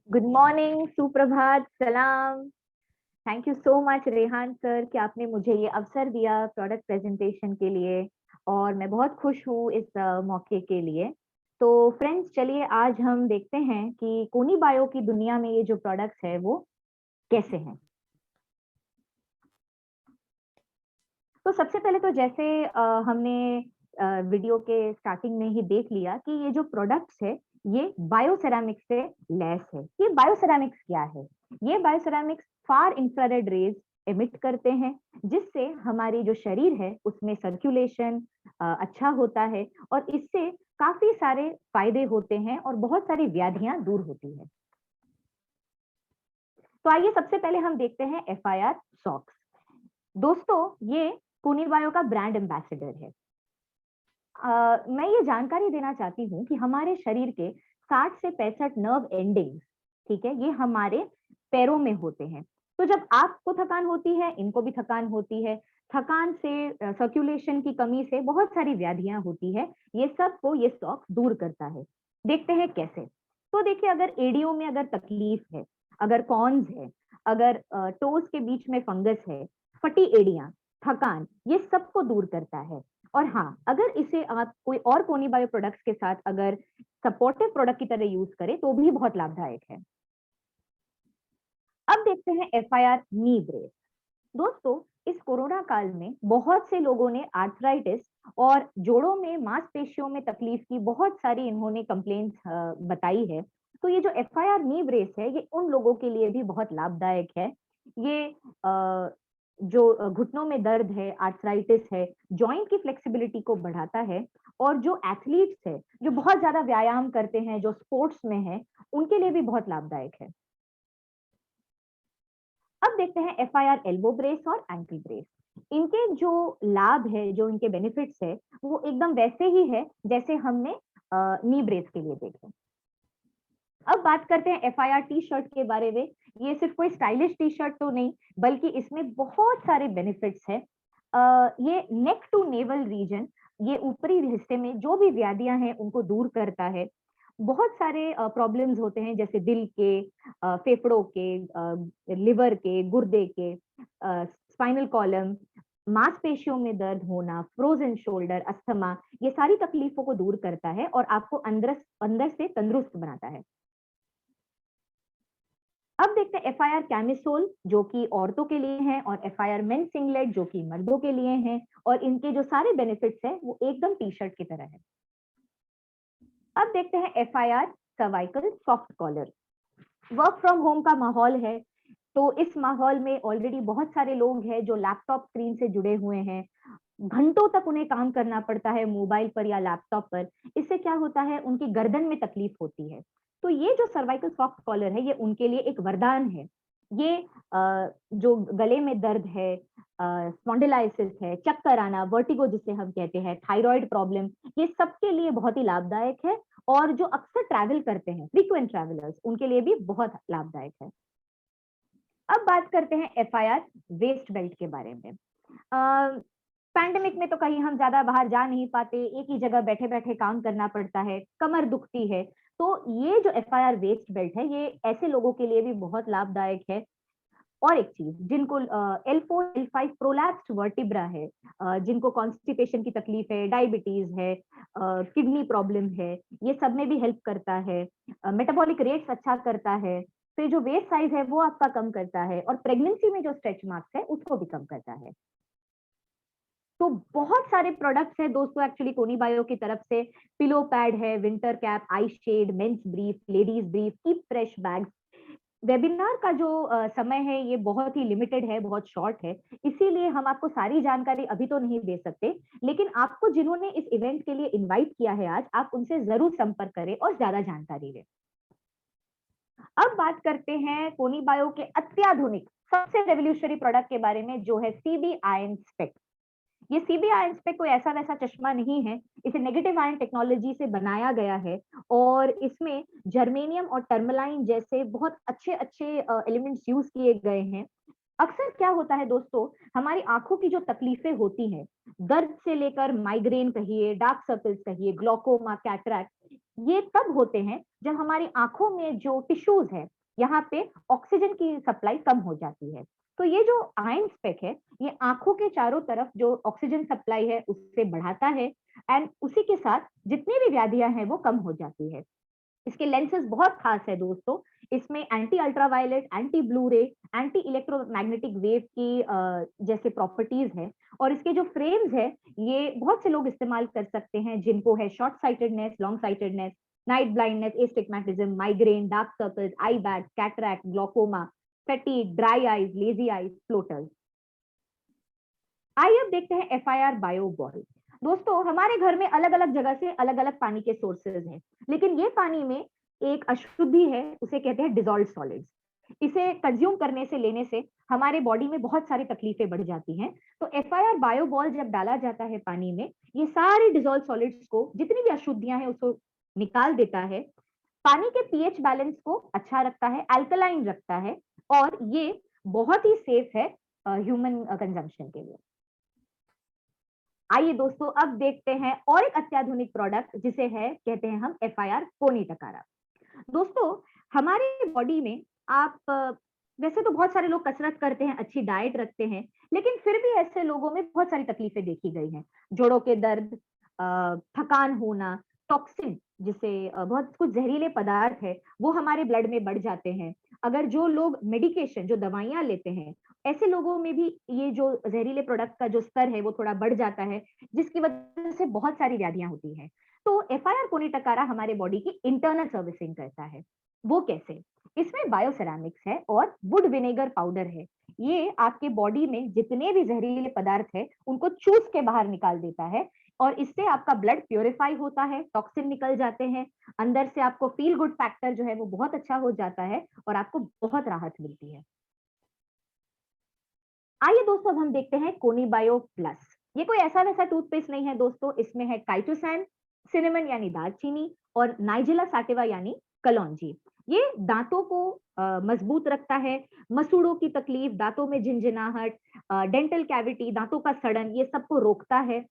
Good morning, सुप्रभात, सलाम। Thank you so much Rehan sir कि आपने मुझे ये अवसर दिया प्रोडक्ट प्रेजेंटेशन के लिए। और मैं बहुत खुश हूँ इस मौके के लिए। तो फ्रेंड्स, चलिए आज हम देखते हैं कि कोनी बायो की दुनिया में ये जो प्रोडक्ट्स है वो कैसे हैं। तो सबसे पहले तो जैसे हमने वीडियो के स्टार्टिंग में ही देख लिया कि ये जो प्रोडक्ट्स है ये बायोसेरामिक्स से लैस है। ये बायोसेरामिक्स क्या है? ये बायोसेरामिक्स फार इंफ्रारेड रेज एमिट करते हैं, जिससे हमारी जो शरीर है उसमें सर्कुलेशन अच्छा होता है और इससे काफी सारे फायदे होते हैं और बहुत सारी व्याधियां दूर होती है। तो आइए सबसे पहले हम देखते हैं FIR सॉक्स। दोस्तों, ये कोनी बायो का ब्रांड एम्बेसडर है। मैं ये जानकारी देना चाहती हूँ कि हमारे शरीर के 60 से 65 नर्व एंडिंग्स, ठीक है, ये हमारे पैरों में होते हैं। तो जब आपको थकान होती है, इनको भी थकान होती है। थकान से, सर्कुलेशन की कमी से बहुत सारी व्याधियां होती है। ये सब को ये सॉक्स दूर करता है। देखते हैं कैसे। तो देखिए, अगर एड़ियों में अगर तकलीफ है, अगर कॉन्स है, अगर टोज के बीच में फंगस है, फटी एड़ियां, थकान, ये सबको दूर करता है। और हाँ, अगर इसे आप कोई और कोनी बायो प्रोडक्ट्स के साथ अगर सपोर्टिव प्रोडक्ट की तरह यूज करें तो भी बहुत लाभदायक है। अब देखते हैं FIR नी ब्रेस। दोस्तों, इस कोरोना काल में बहुत से लोगों ने आर्थराइटिस और जोड़ों में मांसपेशियों में तकलीफ की बहुत सारी इन्होंने कंप्लेंट्स बताई है। तो ये जो FIR नी ब्रेस है ये उन लोगों के लिए भी बहुत लाभदायक है। ये जो घुटनों में दर्द है, आर्थराइटिस है, जॉइंट की फ्लेक्सिबिलिटी को बढ़ाता है। और जो एथलीट्स है, जो बहुत ज्यादा व्यायाम करते हैं, जो स्पोर्ट्स में है, उनके लिए भी बहुत लाभदायक है। अब देखते हैं FIR एल्बो ब्रेस और एंकल ब्रेस। इनके जो लाभ है, जो इनके बेनिफिट्स है, वो एकदम वैसे ही है जैसे हमने नी ब्रेस के लिए देखे। अब बात करते हैं FIR टी शर्ट के बारे में। ये सिर्फ कोई स्टाइलिश टी शर्ट तो नहीं, बल्कि इसमें बहुत सारे बेनिफिट्स है। ये नेक टू नेवल रीजन, ये ऊपरी हिस्से में जो भी व्याधियां हैं उनको दूर करता है। बहुत सारे प्रॉब्लम्स होते हैं, जैसे दिल के, फेफड़ों के, लिवर के, गुर्दे के, स्पाइनल कॉलम, मांसपेशियों में दर्द होना, फ्रोजन शोल्डर, अस्थमा, ये सारी तकलीफों को दूर करता है और आपको अंदर अंदर से तंदुरुस्त बनाता है। अब देखते हैं FIR कैमिसोल, जो कि औरतों के लिए है, और FIR मेन सिंगलेट, जो कि मर्दों के लिए हैं। और इनके जो सारे बेनिफिट्स हैं वो एकदम टी शर्ट की तरह है। अब देखते हैं FIR cervical soft collar. Work from home का माहौल है, तो इस माहौल में ऑलरेडी बहुत सारे लोग हैं जो लैपटॉप स्क्रीन से जुड़े हुए हैं। घंटों तक उन्हें काम करना पड़ता है मोबाइल पर या लैपटॉप पर। इससे क्या होता है, उनकी गर्दन में तकलीफ होती है। तो ये जो सर्वाइकल सॉफ्ट कॉलर है ये उनके लिए एक वरदान है। ये जो गले में दर्द है, स्पॉन्डिलाइसिस है, चक्कर आना, वर्टिगो जिसे हम कहते हैं, थायराइड प्रॉब्लम, ये सबके लिए बहुत ही लाभदायक है। और जो अक्सर ट्रैवल करते हैं, फ्रीक्वेंट ट्रैवलर्स, उनके लिए भी बहुत लाभदायक है। अब बात करते हैं FIR वेस्ट बेल्ट के बारे में। पैंडेमिक में तो कहीं हम ज्यादा बाहर जा नहीं पाते, एक ही जगह बैठे बैठे काम करना पड़ता है, कमर दुखती है। तो ये जो FIR वेस्ट बेल्ट है ये ऐसे लोगों के लिए भी बहुत लाभदायक है। और एक चीज, जिनको L4 L5 प्रोलैप्स्ड वर्टिब्रा है, जिनको कॉन्स्टिपेशन की तकलीफ है, डायबिटीज है, किडनी प्रॉब्लम है, ये सब में भी हेल्प करता है। मेटाबॉलिक रेट्स अच्छा करता है। तो ये जो वेस्ट साइज है वो आपका कम करता है, और प्रेगनेंसी में जो स्ट्रेच मार्क्स है उसको भी कम करता है। तो बहुत सारे प्रोडक्ट्स हैं दोस्तों एक्चुअली कोनी बायो की तरफ से। पिलो पैड है, winter cap, eye shade, men's brief, ladies brief, keep fresh bags. Webinar का जो समय है ये बहुत ही लिमिटेड है, बहुत शॉर्ट है, इसीलिए हम आपको सारी जानकारी अभी तो नहीं दे सकते। लेकिन आपको जिन्होंने इस इवेंट के लिए इनवाइट किया है आज, आप उनसे जरूर संपर्क करें और ज्यादा जानकारी लें। अब बात करते हैं कोनी बायो के अत्याधुनिक सबसे रेवोल्यूशनरी प्रोडक्ट के बारे में, जो है CB आयन स्पेक। ये CB आयन स्पेक कोई ऐसा वैसा चश्मा नहीं है, इसे नेगेटिव आयन टेक्नोलॉजी से बनाया गया है। और इसमें जर्मेनियम और टर्मलाइन जैसे बहुत अच्छे अच्छे एलिमेंट्स यूज किए गए हैं। अक्सर क्या होता है दोस्तों, हमारी आंखों की जो तकलीफें होती हैं, दर्द से लेकर माइग्रेन कहिए, डार्क सर्कल्स कहिए, ग्लोकोमा, कैटरैक्ट, ये तब होते हैं जब हमारी आंखों में जो टिश्यूज है यहाँ पे ऑक्सीजन की सप्लाई कम हो जाती है। तो ये जो आयन स्पेक है, ये आंखों के चारों तरफ जो ऑक्सीजन सप्लाई है उससे बढ़ाता है, एंड उसी के साथ जितनी भी व्याधियां हैं वो कम हो जाती है। इसके लेंसेज बहुत खास है दोस्तों, इसमें एंटी अल्ट्रावायलेट, एंटी ब्लू रे, एंटी इलेक्ट्रोमैग्नेटिक वेव की जैसे प्रॉपर्टीज है। और इसके जो फ्रेम्स है, ये बहुत से लोग इस्तेमाल कर सकते हैं जिनको है short sightedness, long sightedness, night blindness, astigmatism, migraine, dark circles, आई bag, cataract, glaucoma, fatigue, dry eyes, lazy eyes, floaters. आइए अब देखते हैं एफआईआर बायो बॉल। दोस्तों, हमारे घर में अलग अलग जगह से अलग अलग पानी के सोर्सेज हैं, लेकिन ये पानी में एक अशुद्धि है, उसे कहते हैं डिजॉल्व सॉलिड्स। इसे कंज्यूम करने से, लेने से हमारे बॉडी में बहुत सारी तकलीफें बढ़ जाती हैं। तो एफआईआर बायो बॉल जब डाला जाता है पानी में, ये सारी डिजॉल्व सॉलिड्स को, जितनी भी अशुद्धियां हैं उसको निकाल देता है, पानी के पीएच बैलेंस को अच्छा रखता है, अल्कलाइन रखता है, और ये बहुत ही सेफ है ह्यूमन कंजम्पशन के लिए। आइए दोस्तों, अब देखते हैं और एक अत्याधुनिक प्रोडक्ट जिसे है कहते हैं हम एफआईआर कोनी टकारा। दोस्तों, हमारे बॉडी में आप वैसे तो बहुत सारे लोग कसरत करते हैं, अच्छी डाइट रखते हैं, लेकिन फिर भी ऐसे लोगों में बहुत सारी तकलीफें देखी गई हैं। जोड़ों के दर्द, थकान होना, टॉक्सिन जिसे बहुत कुछ जहरीले पदार्थ है वो हमारे ब्लड में बढ़ जाते हैं। अगर जो लोग मेडिकेशन, जो दवाइयां लेते हैं, ऐसे लोगों में भी ये जो जहरीले प्रोडक्ट का जो स्तर है वो थोड़ा बढ़ जाता है, जिसकी वजह से बहुत सारी व्याधियां होती हैं। तो एफआईआर कोनी टकारा हमारे बॉडी की इंटरनल सर्विसिंग करता है। वो कैसे? इसमें बायोसेरामिक्स है और वुड विनेगर पाउडर है। ये आपके बॉडी में जितने भी जहरीले पदार्थ है उनको चूस के बाहर निकाल देता है, और इससे आपका ब्लड प्योरीफाई होता है, टॉक्सिन निकल जाते हैं, अंदर से आपको फील गुड फैक्टर जो है वो बहुत अच्छा हो जाता है और आपको बहुत राहत मिलती है। आइए दोस्तों, अब हम देखते हैं कोनी बायो प्लस। ये कोई ऐसा वैसा टूथपेस्ट नहीं है दोस्तों, इसमें है काइटोसैन, सिनेमन यानी दालचीनी, और नाइजेला सैटिवा यानी कलौंजी। ये दांतों को मजबूत रखता है, मसूड़ों की तकलीफ, दांतों में झिनझिनाहट, डेंटल कैविटी, दांतों का सड़न, ये सबको रोकता है।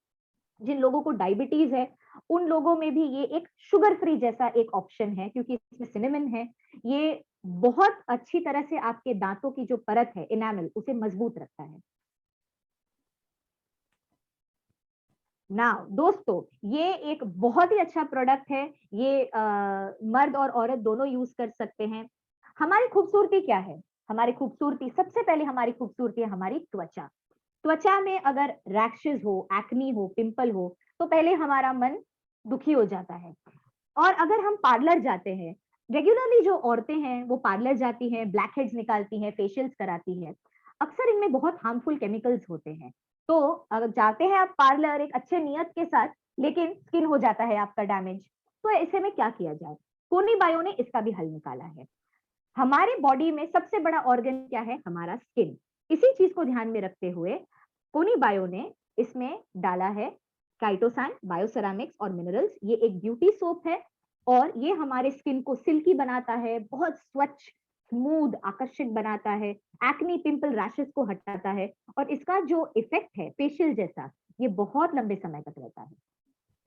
जिन लोगों को डायबिटीज है उन लोगों में भी ये एक शुगर फ्री जैसा एक ऑप्शन है, क्योंकि इसमें सिनेमन है। ये बहुत अच्छी तरह से आपके दांतों की जो परत है, इनामल, उसे मजबूत रखता है। नाउ दोस्तों, ये एक बहुत ही अच्छा प्रोडक्ट है। ये मर्द और औरत दोनों यूज कर सकते हैं। हमारी खूबसूरती क्या है? हमारी खूबसूरती, सबसे पहले हमारी खूबसूरती है हमारी त्वचा। त्वचा में अगर रैशेस हो, एक्नी हो, पिंपल हो, तो पहले हमारा मन दुखी हो जाता है। और अगर हम पार्लर जाते हैं, रेगुलरली जो औरतें हैं वो पार्लर जाती हैं, ब्लैक हेड्स निकालती हैं, फेशियल्स कराती हैं, अक्सर इनमें बहुत हार्मफुल केमिकल्स होते हैं। तो अगर जाते हैं आप पार्लर एक अच्छे नियत के साथ, लेकिन स्किन हो जाता है आपका डैमेज, तो ऐसे में क्या किया जाए? कोनी बायो ने इसका भी हल निकाला है। हमारे बॉडी में सबसे बड़ा ऑर्गन क्या है? हमारा स्किन। इसी चीज को ध्यान में रखते हुए कोनी बायो ने इसमें डाला है काइटोसान, बायोसेरामिक्स और मिनरल्स। ये एक ब्यूटी सोप है और ये हमारे स्किन को सिल्की बनाता है, बहुत स्वच्छ, स्मूथ, आकर्षक बनाता है, एक्नी, पिंपल, रैशेस को हटाता है, और इसका जो इफेक्ट है फेशियल जैसा, ये बहुत लंबे समय तक रहता है।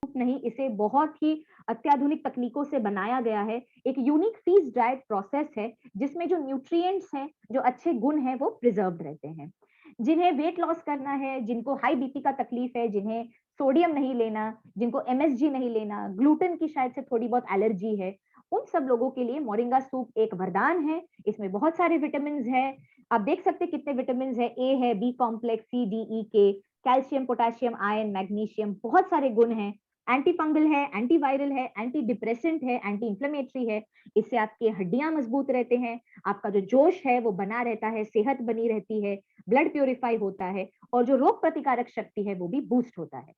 नहीं, इसे बहुत ही अत्याधुनिक तकनीकों से बनाया गया है। एक यूनिक फ्रीज ड्राइड प्रोसेस है जिसमें जो न्यूट्रिएंट्स हैं, जो अच्छे गुण हैं, वो प्रिजर्व्ड रहते हैं। जिन्हें वेट लॉस करना है, जिनको हाई बीपी का तकलीफ है, जिन्हें सोडियम नहीं लेना, जिनको एमएसजी नहीं लेना, ग्लूटेन की शायद से थोड़ी बहुत एलर्जी है, उन सब लोगों के लिए मोरिंगा सूप एक वरदान है। इसमें बहुत सारे विटामिन है, आप देख सकते हैं कितने विटामिन है, ए है, बी कॉम्प्लेक्स, सी, डी, ई, के, कैल्शियम, पोटेशियम, आयरन, मैग्नीशियम, बहुत सारे गुण हैं। एंटी फंगल है, एंटीवायरल है, एंटी डिप्रेसेंट है, एंटी इंफ्लेमेटरी है। इससे आपकी हड्डियां मजबूत रहते हैं, आपका जो जोश है वो बना रहता है, सेहत बनी रहती है, ब्लड प्योरीफाई होता है, और जो रोग प्रतिकारक शक्ति है वो भी बूस्ट होता है।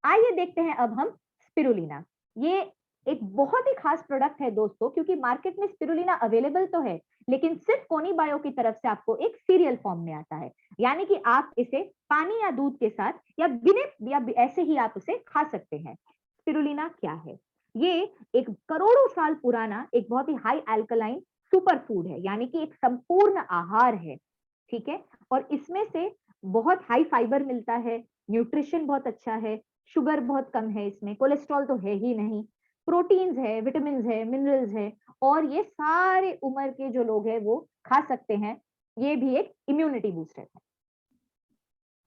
आइए देखते हैं अब हम स्पिरुलिना। ये एक बहुत ही खास प्रोडक्ट है दोस्तों, क्योंकि मार्केट में स्पिरुलिना अवेलेबल तो है, लेकिन सिर्फ कोनी बायो की तरफ से आपको एक सीरियल फॉर्म में आता है, यानी कि आप इसे पानी या दूध के साथ या बिना या ऐसे ही आप उसे खा सकते हैं। स्पिरुलिना क्या है? ये एक करोड़ों साल पुराना एक बहुत ही हाई अल्कलाइन सुपर फूड है, यानी कि एक संपूर्ण आहार है, ठीक है। और इसमें से बहुत हाई फाइबर मिलता है, न्यूट्रिशन बहुत अच्छा है, शुगर बहुत कम है, इसमें कोलेस्ट्रॉल तो है ही नहीं, प्रोटीन्स है, विटामिन्स है, मिनरल्स है, और ये सारे उम्र के जो लोग हैं वो खा सकते हैं। ये भी एक इम्यूनिटी बूस्टर है।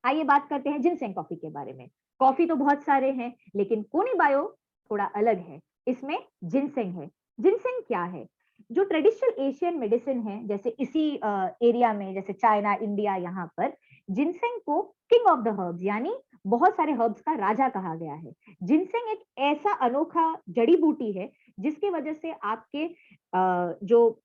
आइए बात करते हैं जिनसेंग कॉफी के बारे में। कॉफी तो बहुत सारे हैं, लेकिन कोनी बायो थोड़ा अलग है। इसमें जिनसेंग है। जिनसेंग क्या है? जो ट्रेडिशनल एशियन मेडिसिन है, जैसे इसी एरिया में, जैसे चाइना, इंडिया, यहाँ पर जिनसेंग को किंग ऑफ द हर्ब्स यानी बहुत सारे हर्ब्स का राजा कहा गया है। जिनसेंग एक ऐसा अनोखा जड़ी बूटी है जिसकी वजह से आपके जो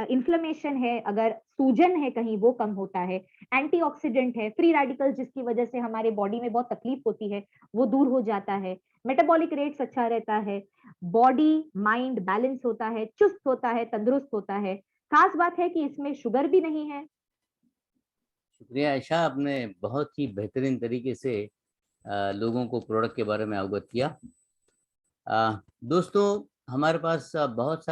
इन्फ्लेमेशन है, अगर सूजन है कहीं, वो कम होता है। एंटीऑक्सीडेंट है, फ्री रेडिकल्स जिसकी वजह से हमारे बॉडी में बहुत तकलीफ होती है, वो दूर हो जाता है। मेटाबॉलिक रेट्स अच्छा रहता है, बॉडी माइंड बैलेंस होता है, चुस्त होता है, तंदुरुस्त होता है। खास बात है कि इसमें शुगर भी नहीं है। शुक्रिया आयशा, आपने बहुत ही बेहतरीन तरीके से लोगों को प्रोडक्ट के बारे में अवगत किया। दोस्तों, हमारे पास बहुत